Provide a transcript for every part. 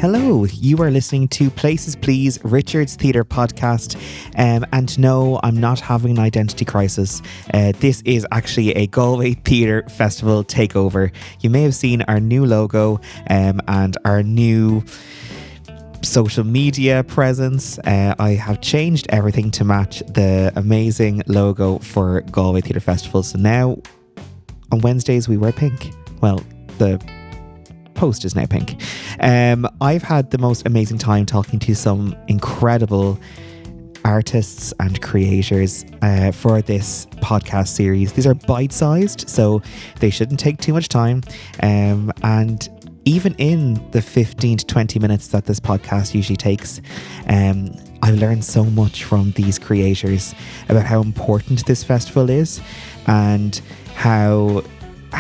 Hello, you are listening to Places Please, Richard's theatre podcast. And no, I'm not having an identity crisis. This is actually a Galway Theatre Festival takeover. You may have seen our new logo and our new social media presence. I have changed everything to match the amazing logo for Galway Theatre Festival. So now on Wednesdays we wear pink. Well, the post is now pink. I've had the most amazing time talking to some incredible artists and creators for this podcast series. These are bite-sized, so they shouldn't take too much time. And even in the 15 to 20 minutes that this podcast usually takes, I've learned so much from these creators about how important this festival is and how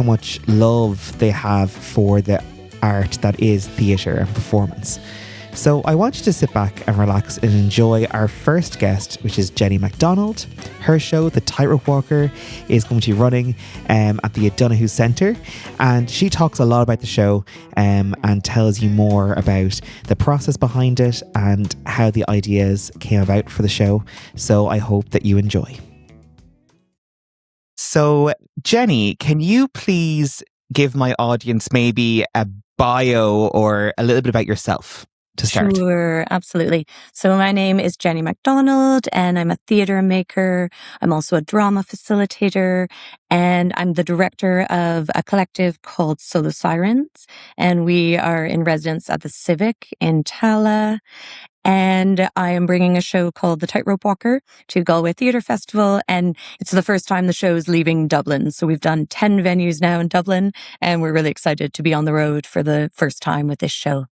much love they have for the art that is theatre and performance. So I want you to sit back and relax and enjoy our first guest, which is Jenny MacDonald. Her show, The Tightrope Walker, is going to be running at the O'Donoghue Centre, and she talks a lot about the show and tells you more about the process behind it and how the ideas came about for the show. So I hope that you enjoy. So Jenny, can you please give my audience maybe a bio or a little bit about yourself to start? Sure, absolutely. So my name is Jenny MacDonald and I'm a theatre maker. I'm also a drama facilitator and I'm the director of a collective called Solo Sirens. And we are in residence at the Civic in Tala. And I am bringing a show called The Tightrope Walker to Galway Theatre Festival. And it's the first time the show is leaving Dublin. So we've done 10 venues now in Dublin. And we're really excited to be on the road for the first time with this show.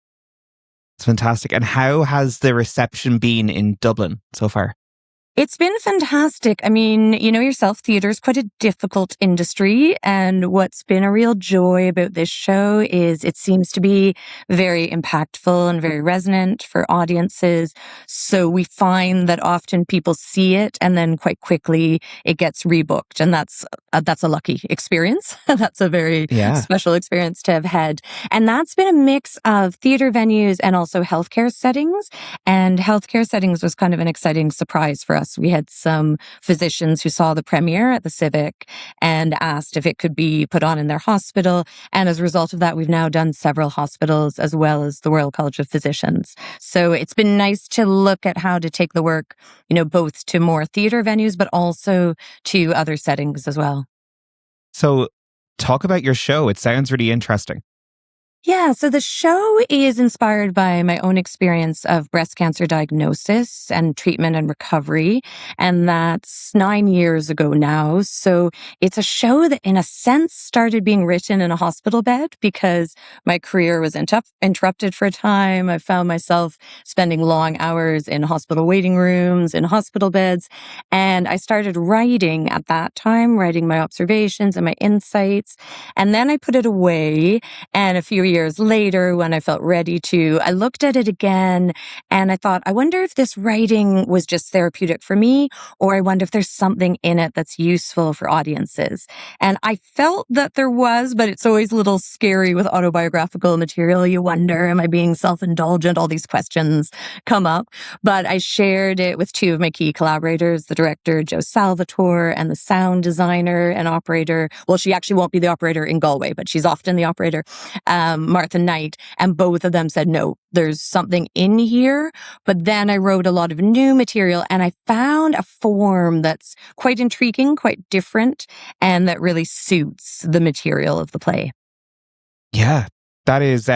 It's fantastic. And how has the reception been in Dublin so far? It's been fantastic. I mean, you know yourself, theatre is quite a difficult industry. And what's been a real joy about this show is it seems to be very impactful and very resonant for audiences. So we find that often people see it and then quite quickly it gets rebooked. And that's a lucky experience. That's a very special experience to have had. And that's been a mix of theatre venues and also healthcare settings. And healthcare settings was kind of an exciting surprise for us. We had some physicians who saw the premiere at the Civic and asked if it could be put on in their hospital. And as a result of that, we've now done several hospitals as well as the Royal College of Physicians. So it's been nice to look at how to take the work, you know, both to more theatre venues, but also to other settings as well. So talk about your show. It sounds really interesting. Yeah, so the show is inspired by my own experience of breast cancer diagnosis and treatment and recovery. And that's 9 years ago now. So it's a show that in a sense started being written in a hospital bed because my career was interrupted for a time. I found myself spending long hours in hospital waiting rooms, in hospital beds. And I started writing at that time, writing my observations and my insights. And then I put it away. And a few years later, when I felt ready to, I looked at it again and I thought, I wonder if this writing was just therapeutic for me, or I wonder if there's something in it that's useful for audiences. And I felt that there was, but it's always a little scary with autobiographical material. You wonder, am I being self-indulgent? All these questions come up. But I shared it with two of my key collaborators, the director, Joe Salvatore, and the sound designer and operator. Well, she actually won't be the operator in Galway, but she's often the operator. Martha Knight, and both of them said, no, there's something in here. But then I wrote a lot of new material and I found a form that's quite intriguing, quite different, and that really suits the material of the play. Yeah, that is,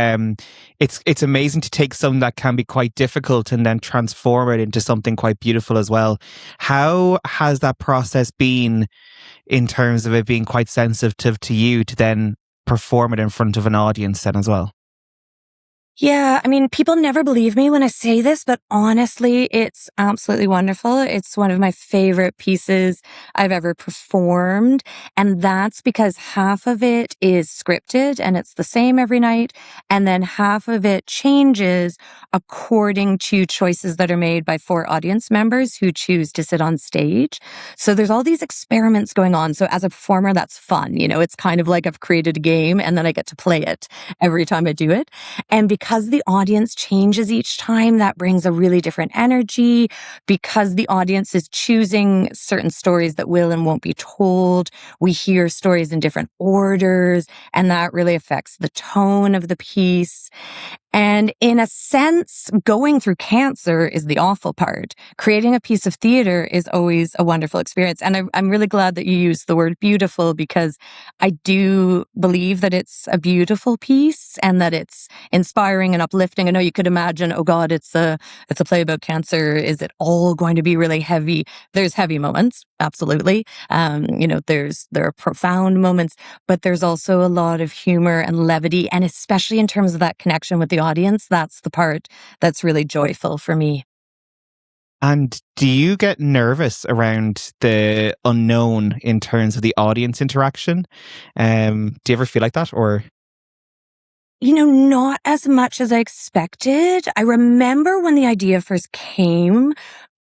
it's amazing to take something that can be quite difficult and then transform it into something quite beautiful as well. How has that process been in terms of it being quite sensitive to you to then perform it in front of an audience then as well? Yeah, I mean, people never believe me when I say this, but honestly, it's absolutely wonderful. It's one of my favorite pieces I've ever performed. And that's because half of it is scripted and it's the same every night. And then half of it changes according to choices that are made by 4 audience members who choose to sit on stage. So there's all these experiments going on. So as a performer, that's fun. It's kind of like I've created a game and then I get to play it every time I do it. And because the audience changes each time, that brings a really different energy. Because the audience is choosing certain stories that will and won't be told, we hear stories in different orders, and that really affects the tone of the piece. And in a sense, going through cancer is the awful part. Creating a piece of theater is always a wonderful experience. And I'm really glad that you used the word beautiful, because I do believe that it's a beautiful piece and that it's inspiring and uplifting. I know you could imagine, oh God, it's a play about cancer. Is it all going to be really heavy? There's heavy moments, absolutely. There are profound moments, but there's also a lot of humor and levity, and especially in terms of that connection with the audience, that's the part that's really joyful for me. And do you get nervous around the unknown in terms of the audience interaction? Do you ever feel like that, or? Not as much as I expected. I remember when the idea first came,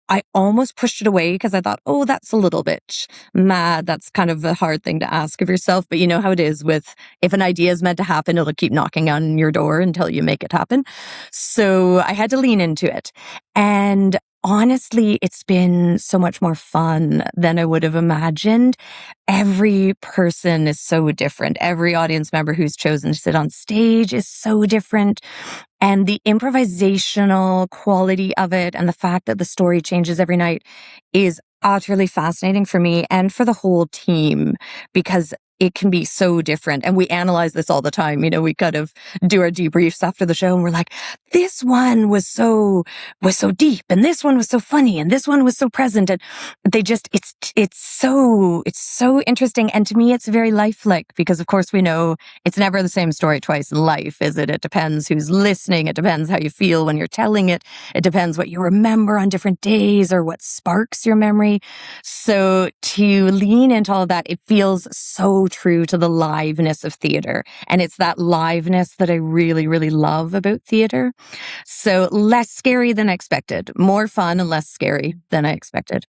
I almost pushed it away because I thought, oh, that's a little bit mad. That's kind of a hard thing to ask of yourself. But you know how it is with, if an idea is meant to happen, it'll keep knocking on your door until you make it happen. So I had to lean into it. And honestly, it's been so much more fun than I would have imagined. Every person is so different. Every audience member who's chosen to sit on stage is so different. And the improvisational quality of it and the fact that the story changes every night is utterly fascinating for me and for the whole team, because it can be so different. And we analyze this all the time. We kind of do our debriefs after the show and we're like, this one was so deep, and this one was so funny, and this one was so present. And it's so interesting. And to me, it's very lifelike, because of course we know it's never the same story twice in life, is it? It depends who's listening. It depends how you feel when you're telling it. It depends what you remember on different days or what sparks your memory. So to lean into all of that, it feels so true to the liveness of theater. And it's that liveness that I really, really love about theater. So less scary than I expected, more fun and less scary than I expected.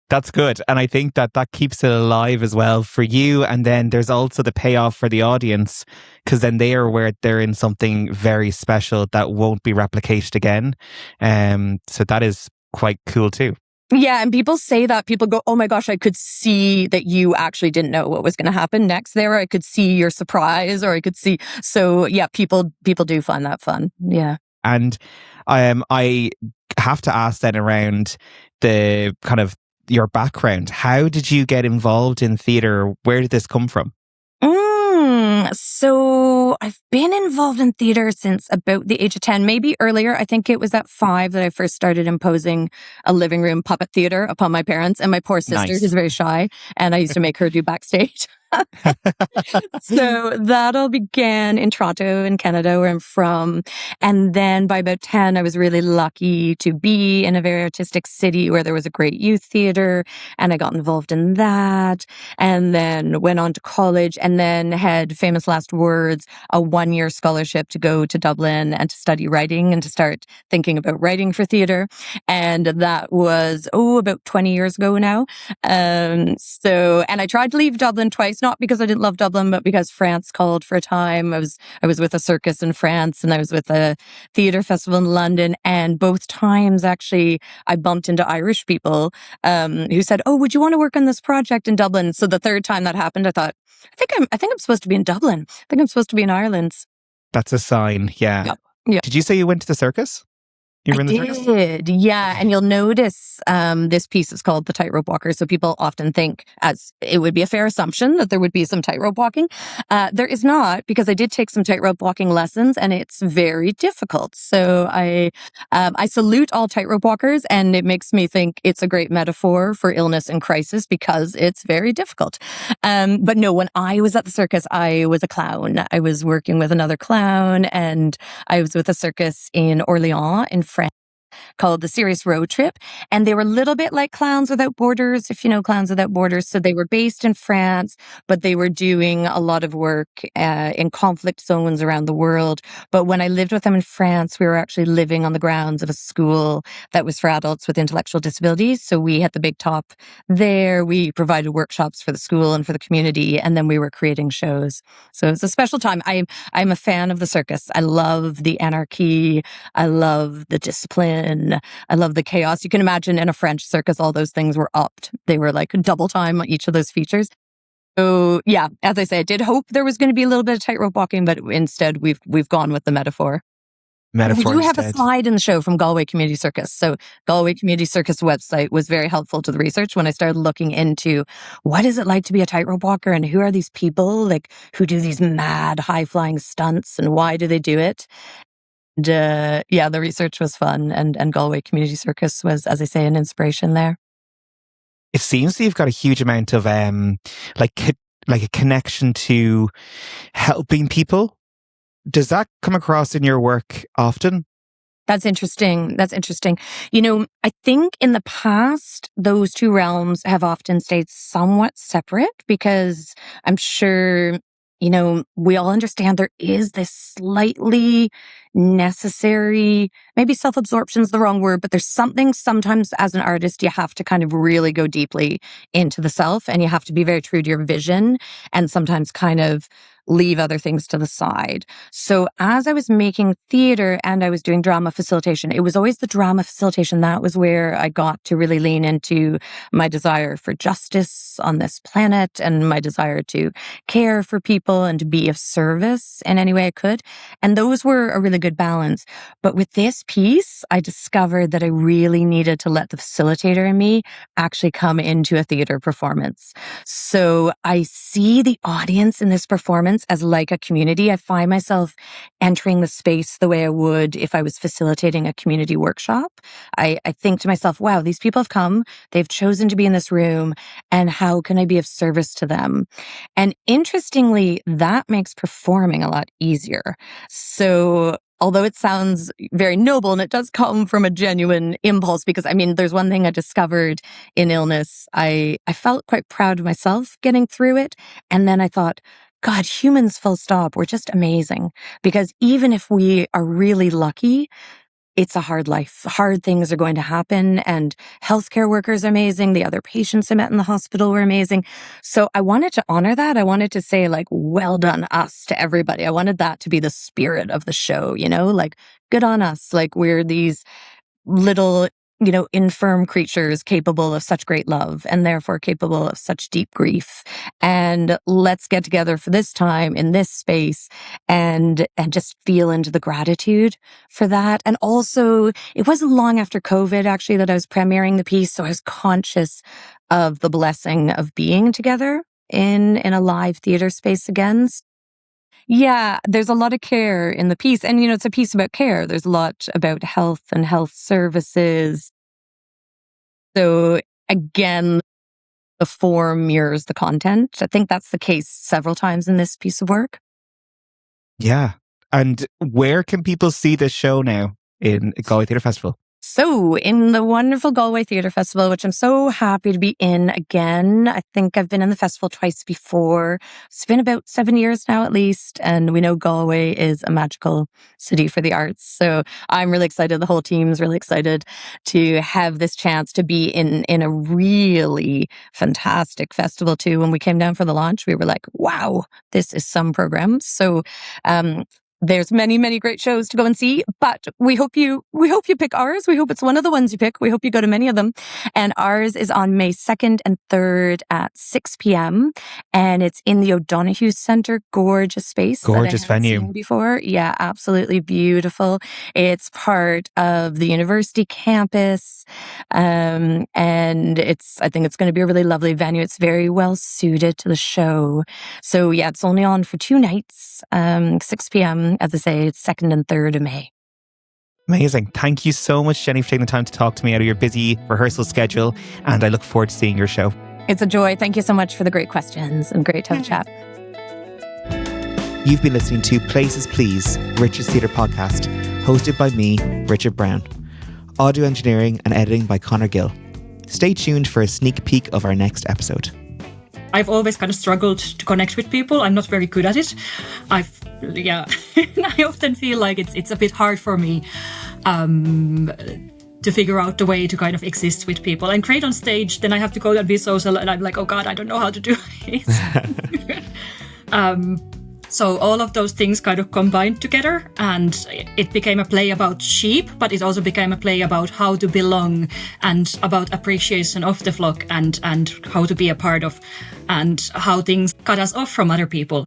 That's good. And I think that keeps it alive as well for you. And then there's also the payoff for the audience, because then they are aware they're in something very special that won't be replicated again. So that is quite cool too. Yeah, and people say that. People go, oh my gosh, I could see that you actually didn't know what was going to happen next there. I could see your surprise, or I could see. So yeah, people do find that fun. Yeah. And I have to ask then around the kind of your background. How did you get involved in theatre? Where did this come from? So I've been involved in theater since about the age of 10, maybe earlier. I think it was at 5 that I first started imposing a living room puppet theater upon my parents and my poor sister, Nice. who's very shy, and I used to make her do backstage. So that all began in Toronto in Canada, where I'm from. And then by about 10, I was really lucky to be in a very artistic city where there was a great youth theater, and I got involved in that, and then went on to college, and then had Famous Last Words, a 1-year scholarship to go to Dublin and to study writing and to start thinking about writing for theater. And that was, about 20 years ago now. And I tried to leave Dublin twice, not because I didn't love Dublin, but because France called for a time. I was with a circus in France, and I was with a theatre festival in London. And both times, actually, I bumped into Irish people who said, "Oh, would you want to work on this project in Dublin?" So the third time that happened, I thought, I think I'm supposed to be in Dublin. I think I'm supposed to be in Ireland. That's a sign. Yeah. Yep. Yeah. Did you say you went to the circus? You I were in the circus? did, yeah. And you'll notice this piece is called The Tightrope Walker. So people often think, as it would be a fair assumption, that there would be some tightrope walking. There is not, because I did take some tightrope walking lessons, and it's very difficult. So I salute all tightrope walkers, and it makes me think it's a great metaphor for illness and crisis because it's very difficult. But no, when I was at the circus, I was a clown. I was working with another clown, and I was with a circus in Orléans in France called the Serious Road Trip. And they were a little bit like Clowns Without Borders, if you know Clowns Without Borders. So they were based in France, but they were doing a lot of work in conflict zones around the world. But when I lived with them in France, we were actually living on the grounds of a school that was for adults with intellectual disabilities. So we had the big top there. We provided workshops for the school and for the community. And then we were creating shows. So it was a special time. I'm a fan of the circus. I love the anarchy. I love the discipline. I love the chaos. You can imagine in a French circus, all those things were upped. They were like double time on each of those features. So yeah, as I say, I did hope there was going to be a little bit of tightrope walking, but instead we've gone with the metaphor. We Metaphor do have a instead. slide in the show from Galway Community Circus. So Galway Community Circus website was very helpful to the research when I started looking into what is it like to be a tightrope walker and who are these people like who do these mad high flying stunts and why do they do it? And, yeah, the research was fun, and Galway Community Circus was, as I say, an inspiration there. It seems that you've got a huge amount of like a connection to helping people. Does that come across in your work often? That's interesting. That's interesting. I think in the past, those two realms have often stayed somewhat separate because I'm sure, we all understand there is this slightly necessary, maybe self-absorption is the wrong word, but there's something sometimes as an artist, you have to kind of really go deeply into the self and you have to be very true to your vision and sometimes kind of leave other things to the side. So as I was making theater and I was doing drama facilitation, it was always the drama facilitation. That was where I got to really lean into my desire for justice on this planet and my desire to care for people and to be of service in any way I could. And those were a really good balance. But with this piece, I discovered that I really needed to let the facilitator in me actually come into a theater performance. So I see the audience in this performance as like a community. I find myself entering the space the way I would if I was facilitating a community workshop. I think to myself, wow, these people have come, they've chosen to be in this room, and how can I be of service to them? And interestingly, that makes performing a lot easier. So although it sounds very noble and it does come from a genuine impulse, because there's one thing I discovered in illness. I felt quite proud of myself getting through it. And then I thought, God, humans full stop, we're just amazing. Because even if we are really lucky, it's a hard life. Hard things are going to happen, and healthcare workers are amazing. The other patients I met in the hospital were amazing. So I wanted to honor that. I wanted to say like, well done us to everybody. I wanted that to be the spirit of the show, like good on us. Like we're these little, infirm creatures capable of such great love and therefore capable of such deep grief. And let's get together for this time in this space and just feel into the gratitude for that. And also, it wasn't long after COVID actually that I was premiering the piece. So I was conscious of the blessing of being together in a live theater space again. Yeah, there's a lot of care in the piece. And, it's a piece about care. There's a lot about health and health services. So again, the form mirrors the content. I think that's the case several times in this piece of work. Yeah. And where can people see this show now in Galway Theatre Festival? So in the wonderful Galway Theatre Festival, which I'm so happy to be in again. I think I've been in the festival twice before. It's been about 7 years now at least. And we know Galway is a magical city for the arts. So I'm really excited. The whole team's really excited to have this chance to be in a really fantastic festival too. When we came down for the launch, we were like, wow, this is some program. So There's many, many great shows to go and see, but we hope you pick ours. We hope it's one of the ones you pick. We hope you go to many of them. And ours is on May 2nd and 3rd at 6 p.m. And it's in the O'Donoghue Centre. Gorgeous space. Gorgeous venue. Before. Yeah, absolutely beautiful. It's part of the university campus. And I think it's going to be a really lovely venue. It's very well suited to the show. So yeah, it's only on for 2 nights, 6 p.m. As I say, it's 2nd and 3rd of May. Amazing. Thank you so much, Jenny, for taking the time to talk to me out of your busy rehearsal schedule. And I look forward to seeing your show. It's a joy. Thank you so much for the great questions and great to have a chat. You've been listening to Places Please, Richard's Theatre podcast, hosted by me, Richard Brown. Audio engineering and editing by Conor Gill. Stay tuned for a sneak peek of our next episode. I've always kind of struggled to connect with people. I'm not very good at it. I often feel like it's a bit hard for me to figure out the way to kind of exist with people. I'm great on stage, then I have to go and be social, and I'm like, oh God, I don't know how to do it. So all of those things kind of combined together, and it became a play about sheep, but it also became a play about how to belong and about appreciation of the flock and how to be a part of, and how things cut us off from other people.